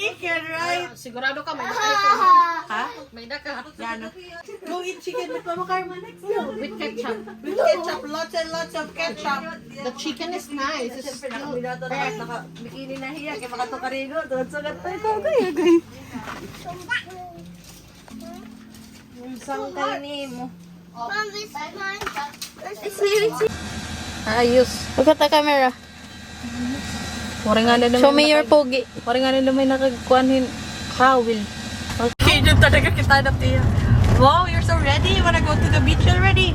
chicken, right? Sigurado ka, may naka. Ha? May naka. Yan. Go eat chicken with Mama Karma next time. With ketchup. With ketchup, lots and lots of ketchup. The chicken is nice. It's Siyempre, still nakabinato na fresh. naka-bikini na hiya. Kaya makatukarino. Tuwad-sugat tayo. Okay. Sang kainin mo. Ayos. Look at the camera. Wari nga na Show me your pogi. Wari nga na may nakagkuhanin. Krawil. Okay, dyan talaga kita na tiya. Wow, you're so ready. You wanna go to the beach already?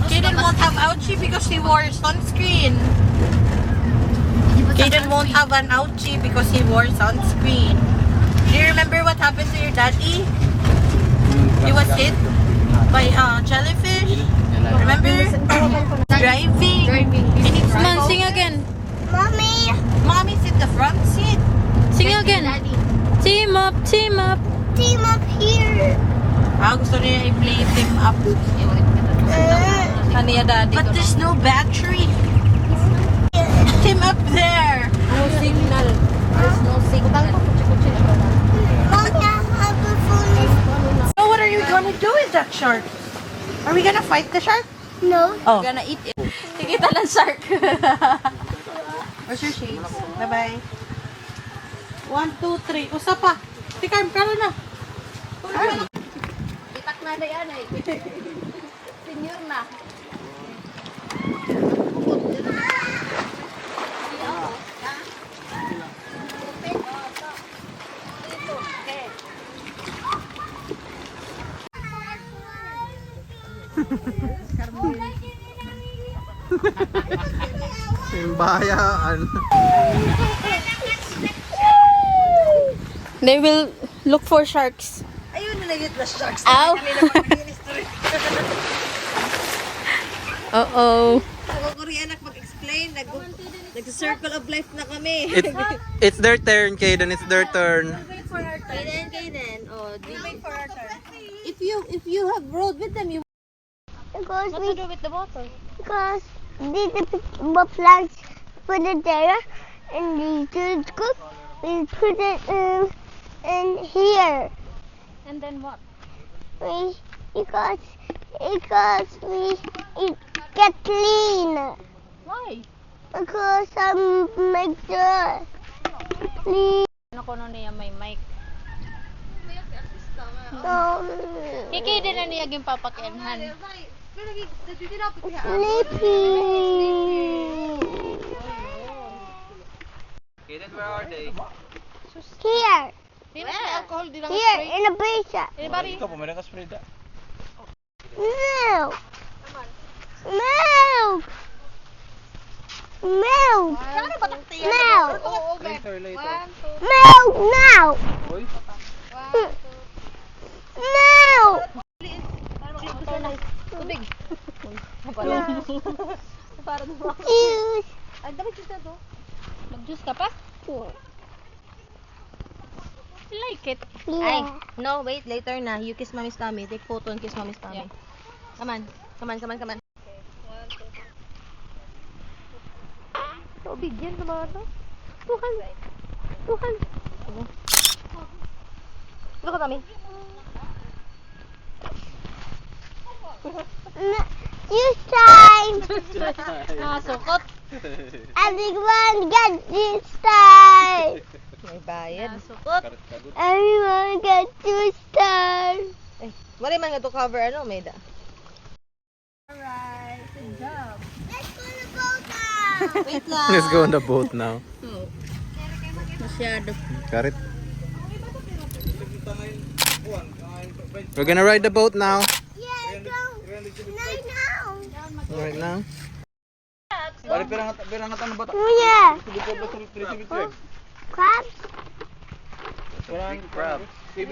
Kaden won't have ouchie because he wore sunscreen. Kaden won't have an ouchie because he wore sunscreen. Do you remember what happened to your daddy? He was hit by jellyfish. Remember? Driving. And it's Come on, sing again. Mommy's in the front seat. Sing again. Team up, team up. Here. Gusto niya i-play team up. Kaniya daddy. But there's no battery. Team up there. No signal. There's no signal. So what are you gonna do with that shark? Are we gonna fight the shark? No. Oh. Gonna eat it. Kikita ng shark. Where's your shades? Bye-bye. 1, 2, 3. Usa pa. Tikar, karo na. Itak na na yan eh. Senior na. Simbayaan. They will look for sharks. Ayun na lang the sharks. Ow. Uh-oh. Ako Korean mag-explain. Nag-circle of life na kami. It's their turn, Kaden. It's their turn. Kaden. Oh, wait for our turn. If you have rode with them, you Because what we to do with the water? because the plants put it there and we could cook. We put it in here. And then what? Because we it get clean. Why? Because make the clean. Ano ko nun niya may mic? Sleepy. Din na niya yung papakianhan. Kaden, where are they? Here. Hindi na alcohol, di lang Here spray. in the pizza. Anybody? Ikaw, pumilang ka spray da. Milk. Milk. Milk. Milk. Later, later. Milk now. Uy, Milk. Tubig. Juice. Ay, dapat juice na to. Mag-juice ka pa? Like it. Ay, Yeah. no, wait, later na. You kiss mommy's tummy. Take photo and kiss mommy's tummy. Yeah. Come on. Come on. So, bigyan sa mga to. Tuhan. Look at mommy. Juice time. Nakasukot. Everyone get juice time. May bayad. Nakasukot. Everyone get juice time. Ay, wala man nga to cover, ano, may da. Let's go to Boca. Wait lang. let's go on the boat now. Masyado. Got it? We're gonna ride the boat now. Yeah, go. Right now. Oh yeah. Crabs. Crab. Crabs. You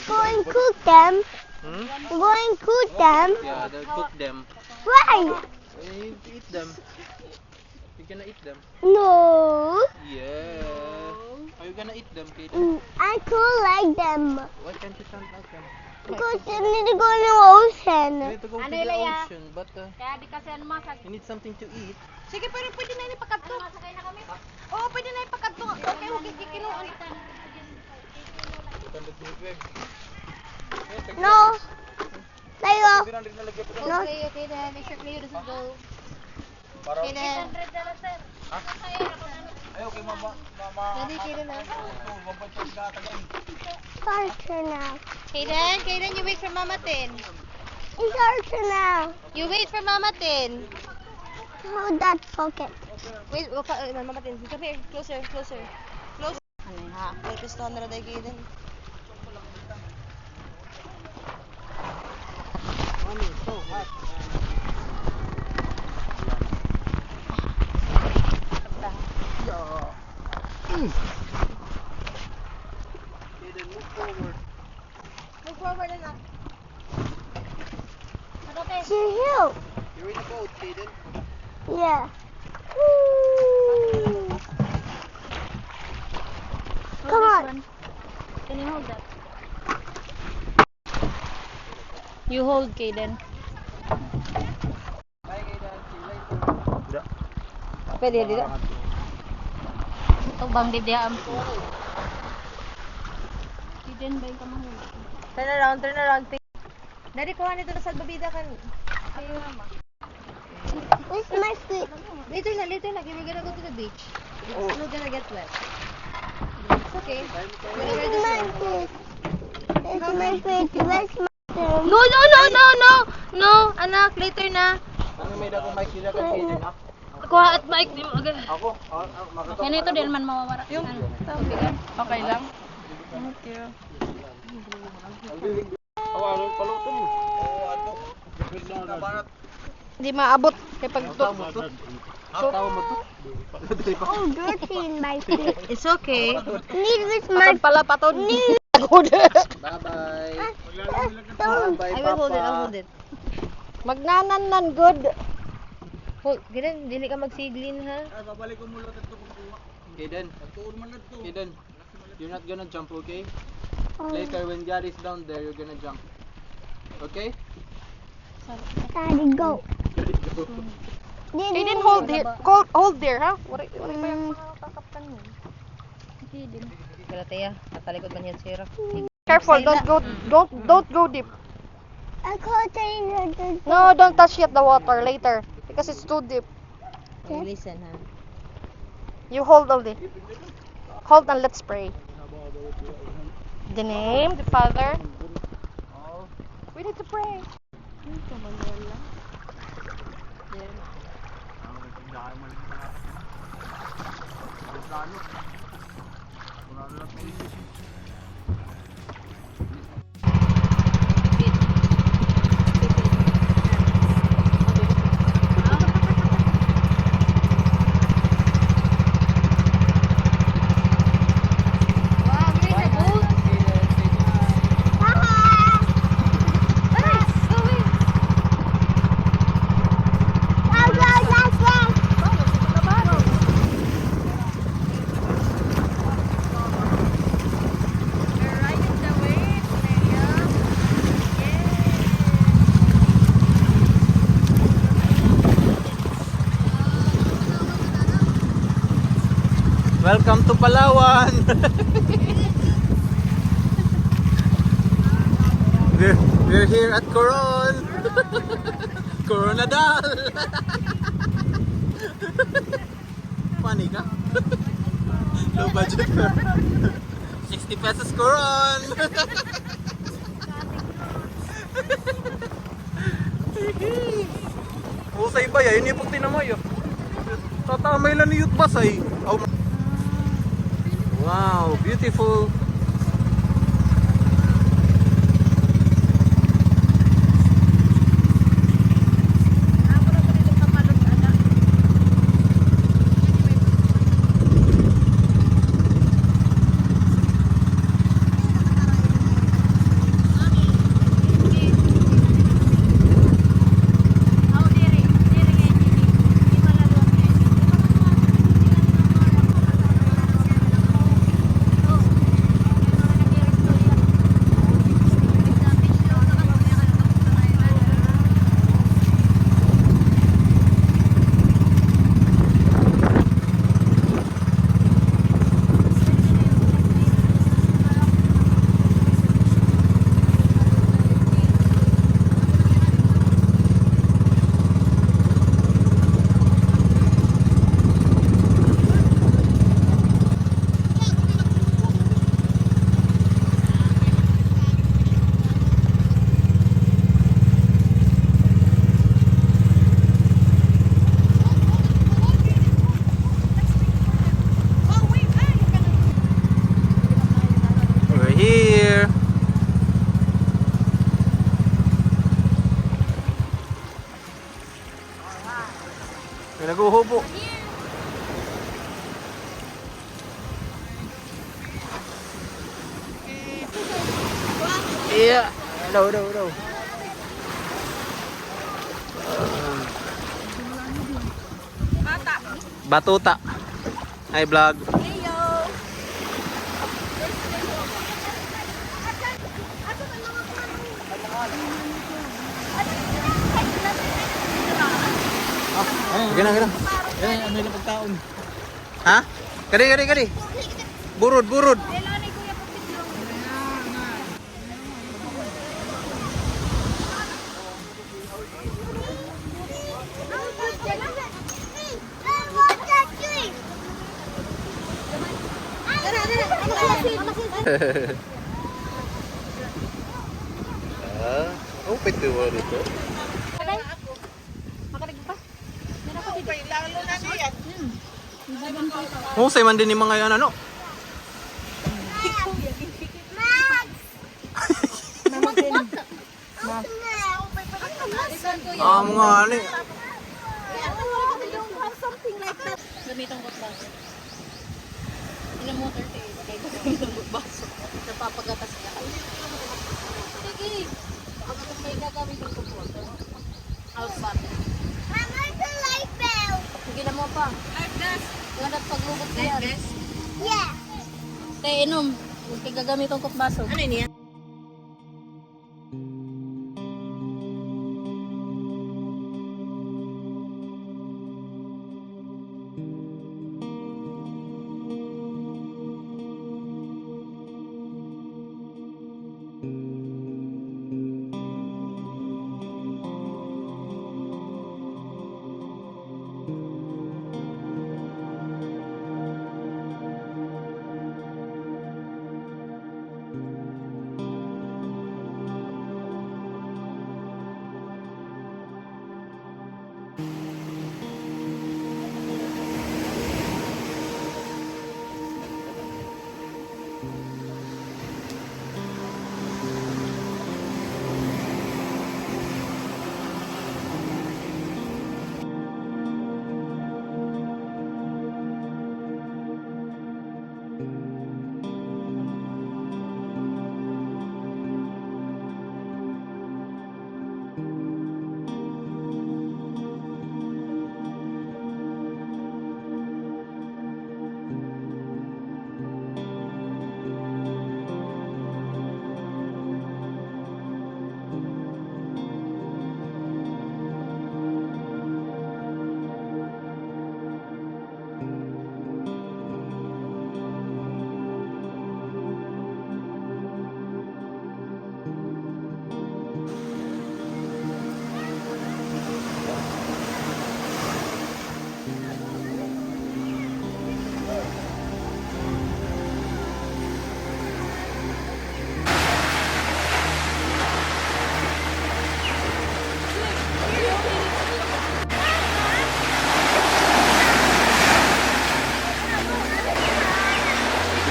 going to cook them? Hmm? You going to cook them? Yeah, they'll cook them. Why? You eat them. You're gonna eat them. No. Yeah. Are you gonna eat them, Kaden? I could like them. Why can't you stand like them? Because you need to go in the ocean. You need to go to the ocean, but Kaya di kasi ano masag. you need something to eat. Sige, pero pwede na ipakadto. Oo, pwede na ipakadto. Okay, okay, kikinuan. No. Tayo. No. Okay then. Make sure clear this is go. Okay then. Ready, Kaden na. Carter now. Kaden, you wait for Mama Tin. It's Carter now. You wait for Mama Tin. Hold that pocket. Wait, Mama Tin. Come here, closer. Closer. Ano ha? Wait, gusto na tayo Kaden. Mommy, so hot. Kaden, move forward. Move forward na. To you. You're in a boat, Kaden. Yeah. Woo. Come on. Can you hold that? You hold, Kaden. Bye, Kaden. See you later. Pwede dito. Ito bang didiam? Kaden, bay ka mahuli. Turn around. Daddy, kuha nito na sa babida kan. Where's my feet? Later na. We're gonna go to the beach. It's not gonna get wet. It's okay. Where's my feet? Where's my feet? Where's my feet? No, anak, later na. Ano may dako mic sila kan Kaden, ha? Kuha at mic di mo agad. Ako? Okay na ito, di naman mawawara. Yung Okay lang? Thank you. Awan, paluto mo. Ato. Di maabot kay pag Tawo mo to. Oh, dirty in my feet. It's okay. Need with my pala patod. Bye-bye. don't. Bye, I will hold it, Papa. I'll hold it. Magnanan good. Hold, ganun, dili ka magsiglin ha. Kaden, you're not gonna jump, okay? Later, when God is down there, you're gonna jump. Okay? Daddy, go. Kaden, hold there, ha? What ba yung kakaptan mo? Kaden. Galatea, natalikod man yan sira. Careful, don't go deep. I can't tell you. No, don't touch yet the water later because it's too deep. Okay. Listen ha. You hold only. Hold and let's pray. The name, the Father. We need to pray. Welcome to Palawan. we're here at Coron. Coronadal. Funny ka? Low budget ka. 60 pesos Coron. Usay ba ya? Yun yung pag tinamoy. Tatamay lang ni Youth Basay. Wow, beautiful. Naghuhubo. Yeah. Daw. Batuta. Hi vlog. Gana. Ano yung pagtaon? Ha? Kali. Burod. Open the world ito. Husay man din yung mga yan ano. Mga ani. Gamitong butbaso. Ilang motor tayo. Kaya gamitong butbaso. Napapagatas niya. Sige. Pagkakas kayo gagamitin ko po. House battery. Mama, the light bell. Sige na mo pa. Life gas. Ngadat paglubot ko yan. Yeah. Tayo inom. Kaya gagamitin ko baso. Ano yun yan?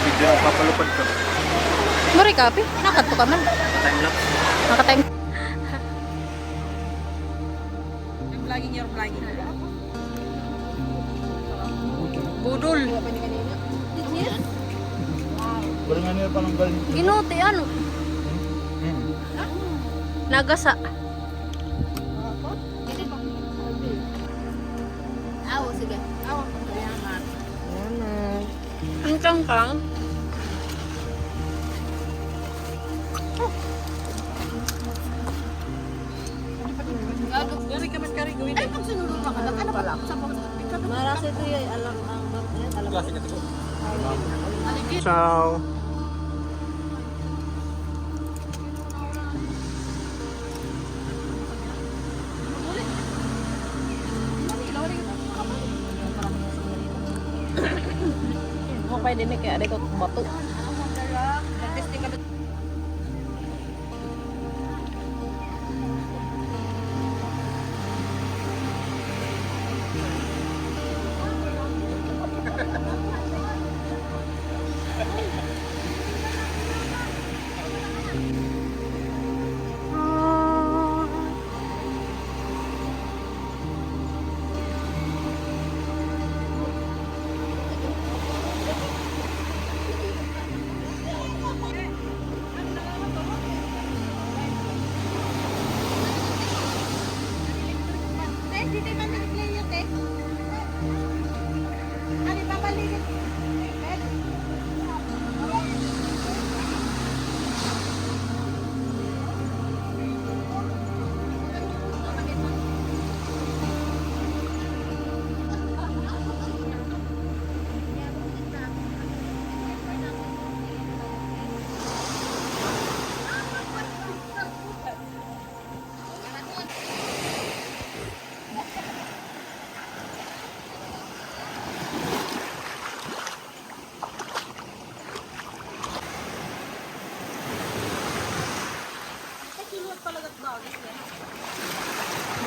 Video papalupad ka. Mari kapi. Nakat ka man. Time lapse. Nakatime. Yung vlogging your vlogging. Budol. Wala nga nila palang galing. Ginuti ano? Nagasa. Awo, sige. Awo. Ang kangkang. Gari ka mas kari gawin. Ay, pag sunod ka na, ano pala? Maras ito yung alam ang Klase ka ito. Ciao. Mo pa din kaya ada ko bato. Dito man nag-play yun, eh. Ano, babalik.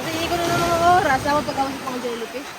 Hindi ko na naman ang oras. Ako pagkakas pang jellyfish.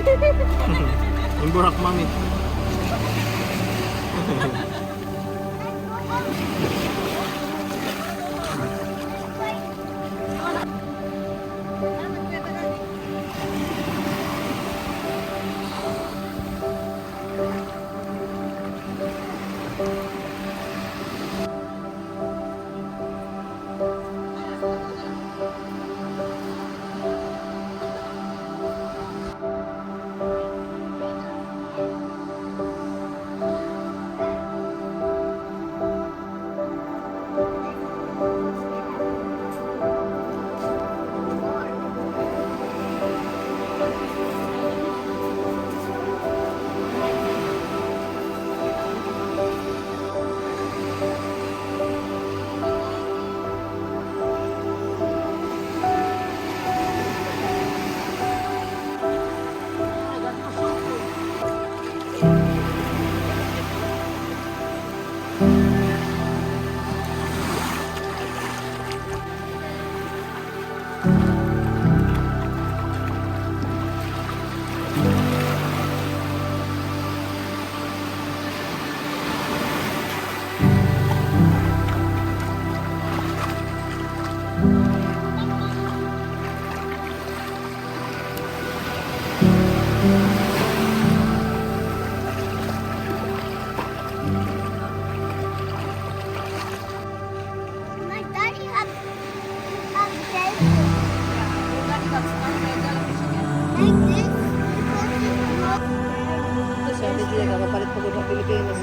Yung burak mamit. My daddy have jellyfish. Like this. Because Sabi nila kapapalit pa sa Pilipinas.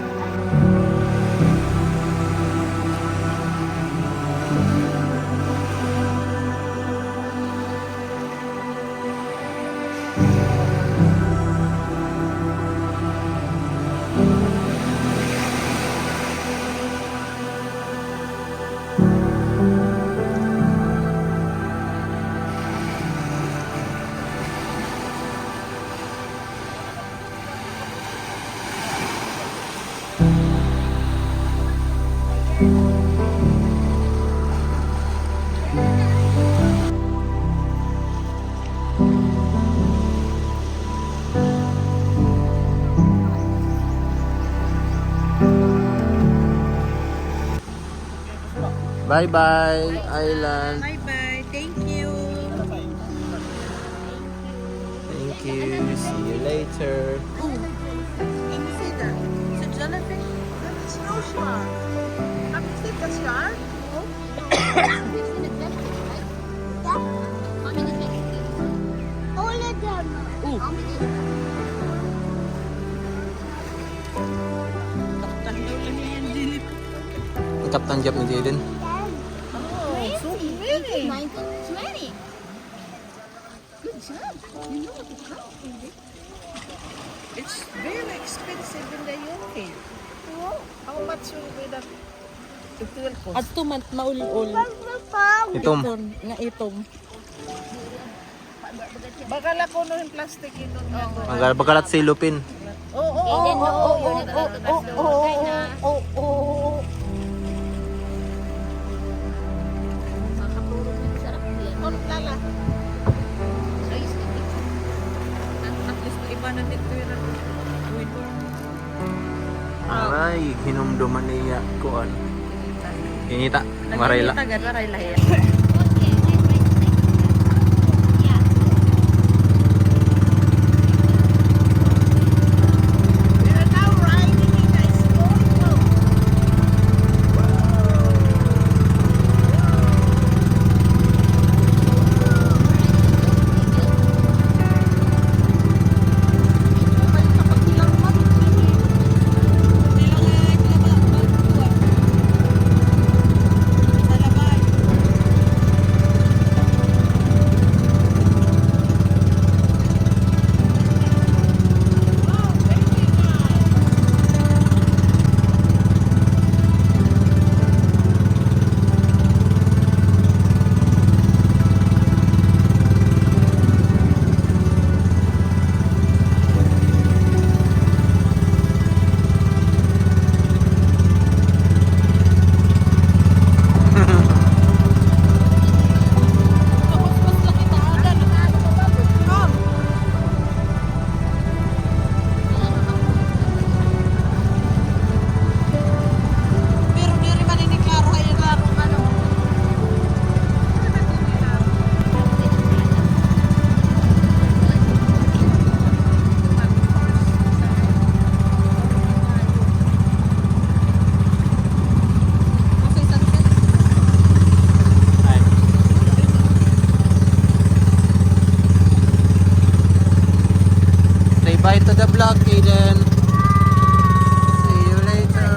Bye bye, island. Bye-bye. Thank you. Thank you. See you later. Can you see that? It's a jellyfish. That's no shark. Have you seen the shark? all of them. Kaptan Jap ni Jaden. So many. 20. Good job. You know what to count, baby. It's very expensive in the UK. How much will that it will cost? At tumat maul-ul. Itom. Nga itom. Bagala ko no yung plastic ito nga. Ang bagalat si Lupin. Lala. At least iba na dito yun. Ay, hinumduman niya kuan. Kinita, marayla. Marayla yan. bye to the vlog, Kaden. See you later.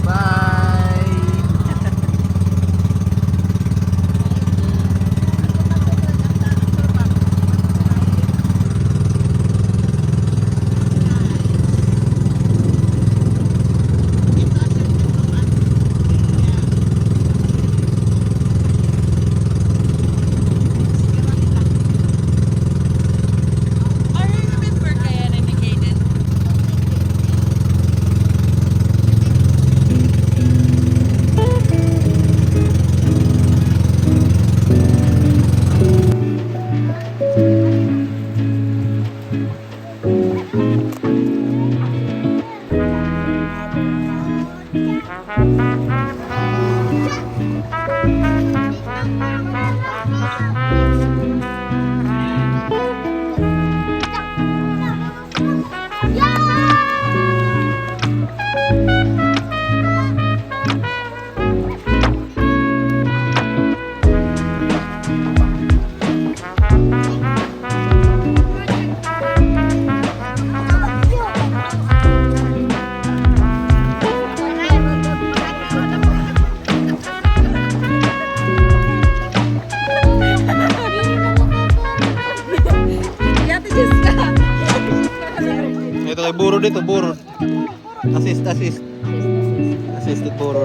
Bye. I remember kaya indicated. Ito kay Buro dito, Buro. Assist. Assist kay Buro.